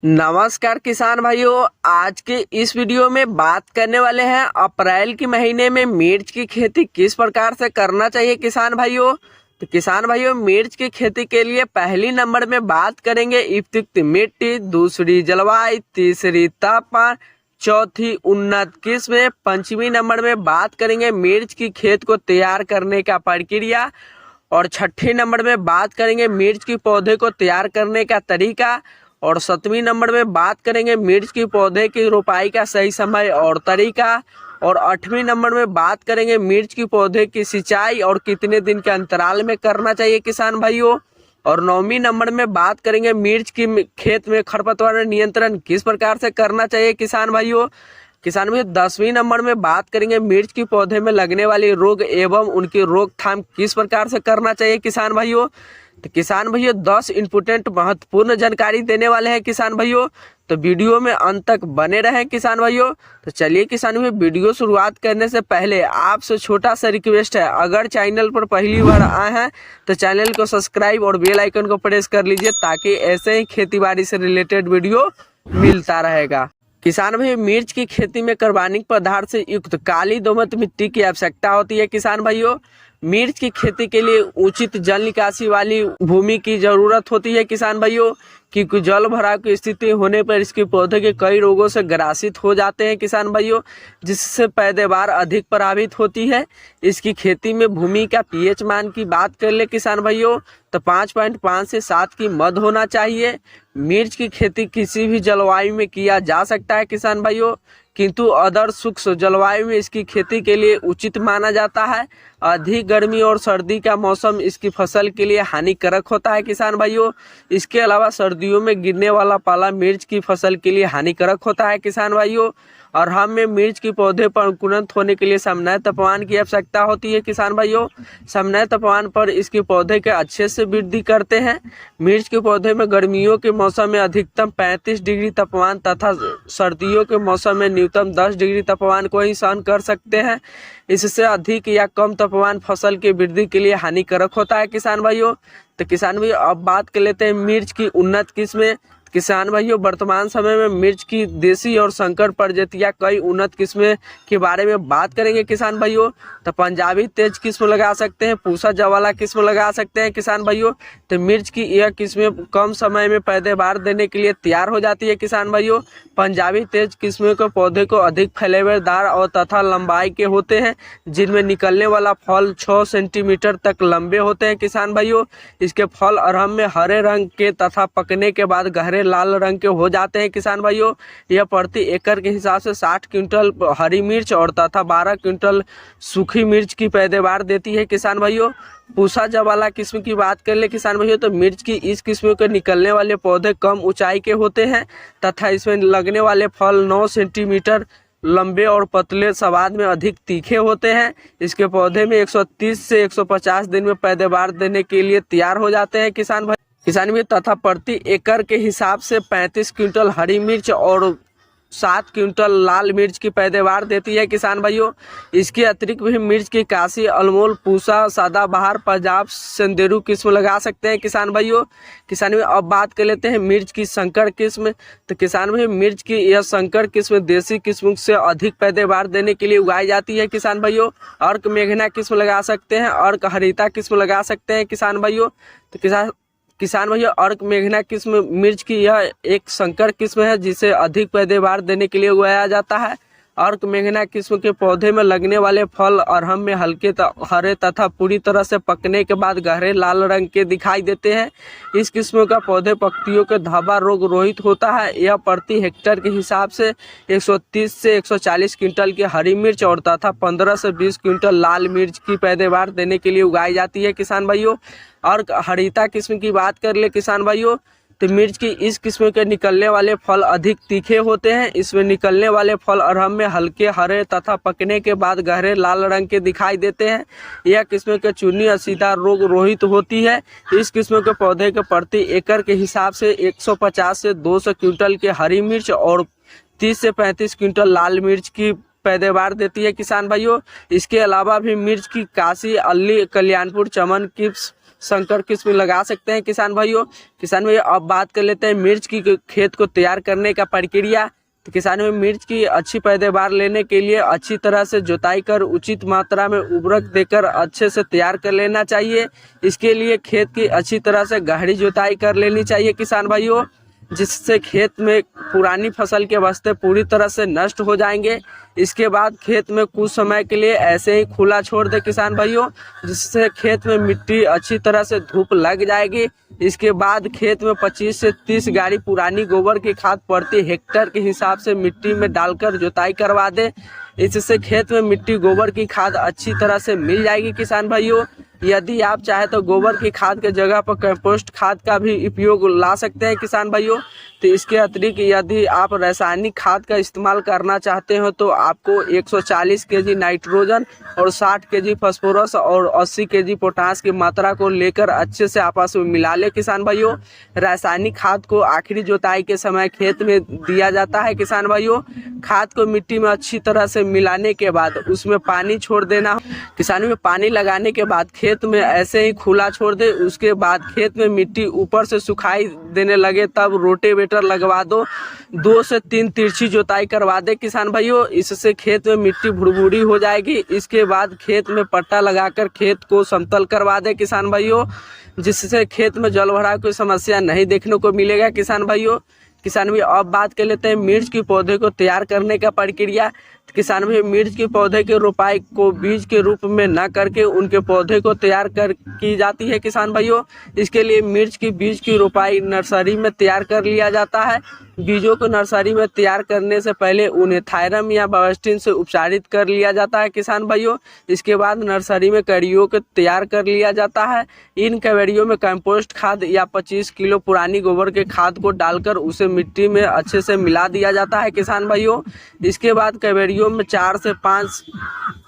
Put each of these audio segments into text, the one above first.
नमस्कार किसान भाइयों। आज के इस वीडियो में बात करने वाले हैं अप्रैल के महीने में मिर्च की खेती किस प्रकार से करना चाहिए किसान भाइयों। तो किसान भाइयों, मिर्च की खेती के लिए पहली नंबर में बात करेंगे उपयुक्त मिट्टी, दूसरी जलवायु, तीसरी तापमान, चौथी उन्नत किस्म, पंचमी नंबर में बात करेंगे मिर्च की खेत को तैयार करने का प्रक्रिया और छठी नंबर में बात करेंगे मिर्च की पौधे को तैयार करने का तरीका और 7वीं नंबर में बात करेंगे मिर्च की पौधे की रोपाई का सही समय और तरीका और 8वीं नंबर में बात करेंगे मिर्च की पौधे की सिंचाई और कितने दिन के अंतराल में करना चाहिए किसान भाइयों। और 9वीं नंबर में बात करेंगे मिर्च की खेत में खरपतवार नियंत्रण किस प्रकार से करना चाहिए किसान भाइयों। किसान भाइयों, 10वीं नंबर में बात करेंगे मिर्च की पौधे में लगने वाली रोग एवं उनकी रोकथाम किस प्रकार से करना चाहिए किसान भाइयों। तो किसान भाइयों, 10 इम्पोर्टेंट महत्वपूर्ण जानकारी देने वाले हैं किसान भाइयों। तो वीडियो में अंत तक बने रहें किसान भाइयों। तो चलिए किसान भाइयों, वीडियो शुरुआत करने से पहले आपसे छोटा सा रिक्वेस्ट है, अगर चैनल पर पहली बार आए हैं तो चैनल को सब्सक्राइब और बेल आइकन को प्रेस कर लीजिए ताकि ऐसे ही खेतीबाड़ी से रिलेटेड वीडियो मिलता रहेगा। किसान भाई, मिर्च की खेती में कार्बनिक पदार्थ से युक्त काली दोमट मिट्टी की आवश्यकता होती है किसान भाइयों। मिर्च की खेती के लिए उचित जल निकासी वाली भूमि की जरूरत होती है किसान भाइयों, क्योंकि जल भराव की स्थिति होने पर इसके पौधे के कई रोगों से ग्रासित हो जाते हैं किसान भाइयों, जिससे पैदावार अधिक प्रभावित होती है। इसकी खेती में भूमि का पीएच मान की बात कर ले किसान भाइयों तो 5.5 से 7 की मध्य होना चाहिए। मिर्च की खेती किसी भी जलवायु में किया जा सकता है किसान भाइयों, किंतु अदर शुष्क जलवायु में इसकी खेती के लिए उचित माना जाता है। अधिक गर्मी और सर्दी का मौसम इसकी फसल के लिए हानिकारक होता है किसान भाइयों। इसके अलावा सर्दियों में गिरने वाला पाला मिर्च की फसल के लिए हानिकारक होता है किसान भाइयों। और हमें मिर्च के पौधे पर अंकुरित होने के लिए समन्वय तापमान की आवश्यकता होती है किसान भाइयों। समन्वय तापमान पर इसके पौधे के अच्छे से वृद्धि करते हैं। मिर्च के पौधे में गर्मियों के मौसम में अधिकतम 35 डिग्री तापमान तथा सर्दियों के मौसम में न्यूनतम 10 डिग्री तापमान को ही सहन कर सकते हैं। इससे अधिक या कम तापमान फसल की वृद्धि के लिए हानिकारक होता है किसान भाइयों। तो किसान भाइयों, अब बात कर लेते हैं मिर्च की उन्नत किस्में। किसान भाइयों, वर्तमान समय में मिर्च की देसी और संकर प्रजातियां कई उन्नत किस्में के बारे में बात करेंगे किसान भाइयों। तो पंजाबी तेज किस्म लगा सकते हैं, पूसा जवाला किस्म लगा सकते हैं किसान भाइयों। तो मिर्च की यह किस्में कम समय में पैदावार देने के लिए तैयार हो जाती है किसान भाइयों। पंजाबी तेज किस्मों के पौधे को अधिक फैलेदार और तथा लंबाई के होते हैं, जिनमें निकलने वाला फल 6 सेंटीमीटर तक लंबे होते हैं किसान भाइयों। इसके फल आरंभ में हरे रंग के तथा पकने के बाद गहरे लाल रंग के हो जाते हैं किसान भाइयों। यह प्रति एकड़ के हिसाब से 60 क्विंटल हरी मिर्च और तथा 12 क्विंटल सूखी मिर्च की पैदावार देती है किसान भाइयों। पूसा जवाला किस्म की बात कर ले किसान भाइयों तो मिर्च की इस किस्म के निकलने वाले पौधे कम ऊंचाई के होते हैं तथा इसमें लगने वाले फल 9 सेंटीमीटर लंबे और पतले, स्वाद में अधिक तीखे होते हैं। इसके पौधे में 130 से 150 दिन में पैदावार देने के लिए तैयार हो जाते हैं किसान भाई तथा प्रति एकड़ के हिसाब से 35 क्विंटल हरी मिर्च और 7 क्विंटल लाल मिर्च की पैदावार देती है किसान भाइयों। इसके अतिरिक्त भी मिर्च की काशी, अनमोल, पूसा, सदाबहार, पंजाब संदेरू किस्म लगा सकते हैं किसान भाइयों। किसान भाई, अब बात कर लेते हैं मिर्च की संकर किस्म। तो किसान भाई, मिर्च की यह संकर किस्म देसी किस्म से अधिक पैदावार देने के लिए उगाई जाती है किसान भाइयों। अर्क मेघना किस्म लगा सकते हैं, अर्क हरिता किस्म लगा सकते हैं किसान भाइयों। तो किसान भैया, अर्क मेघना किस्म मिर्च की यह एक संकर किस्म है जिसे अधिक पैदावार देने के लिए उगाया जाता है। अर्क मेघना किस्म के पौधे में लगने वाले फल आरंभ में हल्के हरे तथा पूरी तरह से पकने के बाद गहरे लाल रंग के दिखाई देते हैं। इस किस्म का पौधे पत्तियों के धब्बा रोग रोहित होता है। यह प्रति हेक्टेयर के हिसाब से 130 से 140 क्विंटल की हरी मिर्च और तथा 15 से 20 क्विंटल लाल मिर्च की पैदावार देने के लिए उगाई जाती है किसान भाइयों। और हरिता किस्म की बात कर ले किसान भाइयों तो मिर्च की इस किस्म के निकलने वाले फल अधिक तीखे होते हैं। इसमें निकलने वाले फल आरंभ में हल्के हरे तथा पकने के बाद गहरे लाल रंग के दिखाई देते हैं। यह किस्म के चूनी असीदा रोग रोहित होती है। इस किस्म के पौधे के प्रति एकड़ के हिसाब से 150 से 200 क्विंटल के हरी मिर्च और 30 से 35 क्विंटल लाल मिर्च की पैदावार देती है किसान भाइयों। इसके अलावा भी मिर्च की काशी, अल्ली, कल्याणपुर, चमन, किप्स, संकर किस्म लगा सकते हैं किसान भाइयों। किसान भाइयों अब बात कर लेते हैं मिर्च की खेत को तैयार करने का प्रक्रिया। तो किसान भाई मिर्च की अच्छी पैदावार लेने के लिए अच्छी तरह से जुताई कर उचित मात्रा में उर्वरक देकर अच्छे से तैयार कर लेना चाहिए। इसके लिए खेत की अच्छी तरह से गहरी जुताई कर लेनी चाहिए किसान भाइयों, जिससे खेत में पुरानी फसल के वास्ते पूरी तरह से नष्ट हो जाएंगे। इसके बाद खेत में कुछ समय के लिए ऐसे ही खुला छोड़ दे किसान भाइयों, जिससे खेत में मिट्टी अच्छी तरह से धूप लग जाएगी। इसके बाद खेत में 25 से 30 गाड़ी पुरानी गोबर की खाद प्रति हेक्टेयर के हिसाब से मिट्टी में डालकर जुताई करवा दे। इससे खेत में मिट्टी गोबर की खाद अच्छी तरह से मिल जाएगी किसान भाइयों। यदि आप चाहे तो गोबर की खाद के जगह पर कंपोस्ट खाद का भी उपयोग ला सकते हैं किसान भाइयों। तो इसके अतिरिक्त यदि आप रासायनिक खाद का इस्तेमाल करना चाहते हो तो आपको 140 केजी नाइट्रोजन और 60 केजी फास्फोरस और 80 केजी पोटास की मात्रा को लेकर अच्छे से आपस में मिला ले किसान भाइयों। रासायनिक खाद को आखिरी जुताई के समय खेत में दिया जाता है किसान भाइयों। खाद को मिट्टी में अच्छी तरह से मिलाने के बाद उसमें पानी छोड़ देना। किसान में पानी लगाने के बाद खेत में ऐसे ही खुला छोड़ दे। उसके बाद खेत में मिट्टी ऊपर से सुखाई देने लगे तब रोटेवेटर लगवा दो। 2 से 3 तिरछी जुताई करवा दे किसान भाइयों। इससे खेत में मिट्टी भुरभुरी हो जाएगी। इसके बाद खेत में पट्टा लगाकर खेत को समतल करवा दे किसान भाइयों, जिससे खेत में जल भराव की समस्या नहीं देखने को मिलेगा किसान भाइयों। किसान भाई अब बात कर लेते हैं मिर्च के पौधे को तैयार करने का प्रक्रिया। किसान भाई मिर्च के पौधे के रोपाई को बीज के रूप में न करके उनके पौधे को तैयार की जाती है किसान भाइयों। इसके लिए मिर्च की बीज की रोपाई नर्सरी में तैयार कर लिया जाता है। बीजों को नर्सरी में तैयार करने से पहले उन्हें थायरम या बावेस्टिन से उपचारित कर लिया जाता है किसान भाइयों। इसके बाद नर्सरी में कड़ियों को तैयार कर लिया जाता है। इन कड़ियों में कंपोस्ट खाद या 25 किलो पुरानी गोबर के खाद को डालकर उसे मिट्टी में अच्छे से मिला दिया जाता है किसान भाइयों। इसके बाद कड़ियों में 4 से 5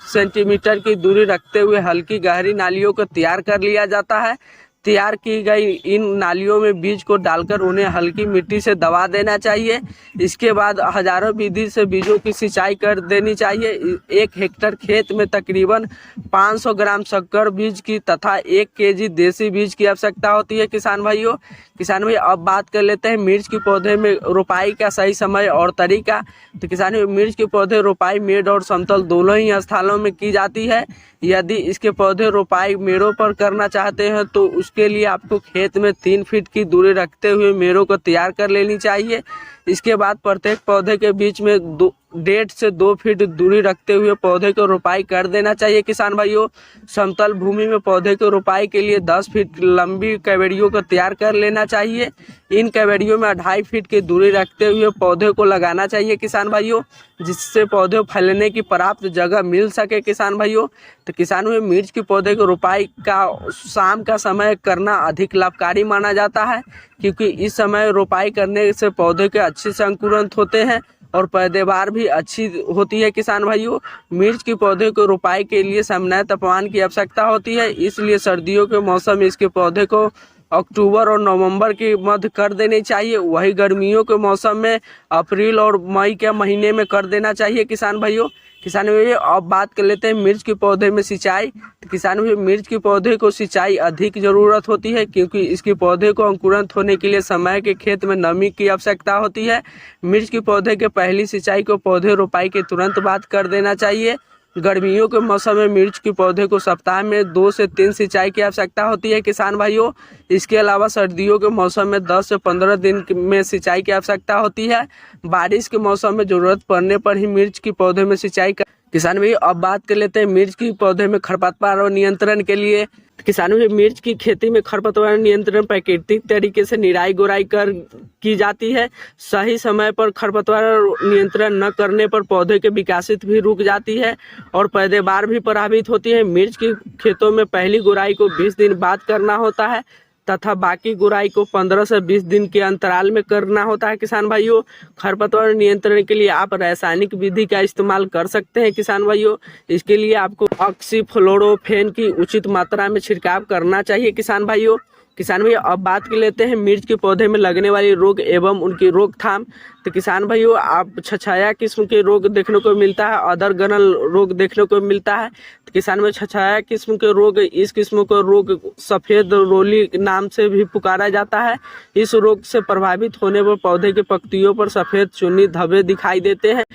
सेंटीमीटर की दूरी रखते हुए हल्की गहरी नालियों को तैयार कर लिया जाता है। तैयार की गई इन नालियों में बीज को डालकर उन्हें हल्की मिट्टी से दबा देना चाहिए। इसके बाद हजारों विधि से बीजों की सिंचाई कर देनी चाहिए। 1 हेक्टेयर खेत में तकरीबन 500 ग्राम शक्कर बीज की तथा 1 केजी देसी बीज की आवश्यकता होती है किसान भाइयों। किसान भाई अब बात कर लेते हैं मिर्च के पौधे में रोपाई का सही समय और तरीका। तो किसान भाई मिर्च के पौधे रोपाई मेड़ और समतल दोनों ही स्थानों में की जाती है। यदि इसके पौधे रोपाई मेड़ों पर करना चाहते हैं तो उसके लिए आपको खेत में 3 फीट की दूरी रखते हुए मेड़ों को तैयार कर लेनी चाहिए। इसके बाद प्रत्येक पौधे के बीच में 1.5 से 2 फीट दूरी रखते हुए पौधे को रोपाई कर देना चाहिए किसान भाइयों। समतल भूमि में पौधे को रोपाई के लिए 10 फीट लंबी कवेड़ियों को तैयार कर लेना चाहिए। इन कवेड़ियों में 2.5 फीट की दूरी रखते हुए पौधे को लगाना चाहिए किसान भाइयों, जिससे पौधे फैलने की पर्याप्त जगह मिल सके किसान भाइयों। तो किसान भाई मिर्च के पौधे को रोपाई का शाम का समय करना अधिक लाभकारी माना जाता है, क्योंकि इस समय रोपाई करने से पौधे के अच्छे से अंकुरण होते हैं और पैदावार भी अच्छी होती है किसान भाइयों। मिर्च के पौधे को रोपाई के लिए सामान्य तापमान की आवश्यकता होती है, इसलिए सर्दियों के मौसम में इसके पौधे को अक्टूबर और नवंबर के मध्य कर देनी चाहिए। वही गर्मियों के मौसम में अप्रैल और मई के महीने में कर देना चाहिए किसान भाइयों। किसान भाई अब बात कर लेते हैं मिर्च के पौधे में सिंचाई। तो किसान भाई मिर्च के पौधे को सिंचाई अधिक जरूरत होती है, क्योंकि इसके पौधे को अंकुरित होने के लिए समय के खेत में नमी की आवश्यकता होती है। मिर्च के पौधे के पहली सिंचाई को पौधे रोपाई के तुरंत बाद कर देना चाहिए। गर्मियों के मौसम में मिर्च के पौधे को सप्ताह में 2 से 3 सिंचाई की आवश्यकता होती है किसान भाइयों। इसके अलावा सर्दियों के मौसम में 10 से 15 दिन में सिंचाई की आवश्यकता होती है। बारिश के मौसम में जरूरत पड़ने पर ही मिर्च के पौधे में सिंचाई कर। किसान भाई अब बात कर लेते हैं मिर्च के पौधे में खरपतवार और नियंत्रण के लिए। किसानों में मिर्च की खेती में खरपतवार नियंत्रण प्राकृतिक तरीके से निराई गुड़ाई कर की जाती है। सही समय पर खरपतवार नियंत्रण न करने पर पौधे के विकासित भी रुक जाती है और पैदावार भी प्रभावित होती है। मिर्च के खेतों में पहली गुड़ाई को 20 दिन बाद करना होता है तथा बाकी गुड़ाई को 15 से 20 दिन के अंतराल में करना होता है किसान भाइयों। खरपतवार नियंत्रण के लिए आप रासायनिक विधि का इस्तेमाल कर सकते हैं किसान भाइयों। इसके लिए आपको ऑक्सीफ्लोरोफेन की उचित मात्रा में छिड़काव करना चाहिए किसान भाइयों। किसान भाइयों अब बात कर लेते हैं मिर्च के पौधे में लगने वाली रोग एवं उनकी रोकथाम। तो किसान भाइयों आप छछाया किस्म के रोग देखने को मिलता है, अदर गनल रोग देखने को मिलता है। तो किसान में छछाया किस्म के रोग, इस किस्म का रोग सफ़ेद रोली नाम से भी पुकारा जाता है। इस रोग से प्रभावित होने पर पौधे के पत्तियों पर सफ़ेद चुन्नी धब्बे दिखाई देते हैं।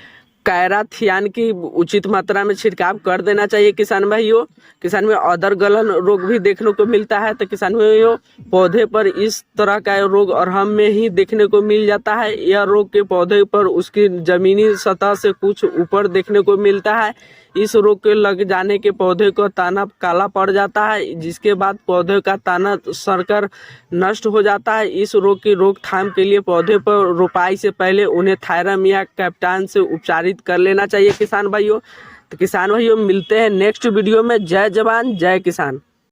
कैराथियान की उचित मात्रा में छिड़काव कर देना चाहिए किसान भाइयों। किसान में अदर गलन रोग भी देखने को मिलता है। तो किसान भाइयों पौधे पर इस तरह का रोग अरहम में ही देखने को मिल जाता है। यह रोग के पौधे पर उसकी जमीनी सतह से कुछ ऊपर देखने को मिलता है। इस रोग के लग जाने के पौधे को तना काला पड़ जाता है, जिसके बाद पौधे का तना सड़कर नष्ट हो जाता है। इस रोग की रोकथाम के लिए पौधे पर रोपाई से पहले उन्हें थायरम या कैप्टान से उपचारित कर लेना चाहिए किसान भाइयों। तो किसान भाइयों मिलते हैं नेक्स्ट वीडियो में। जय जवान जय किसान।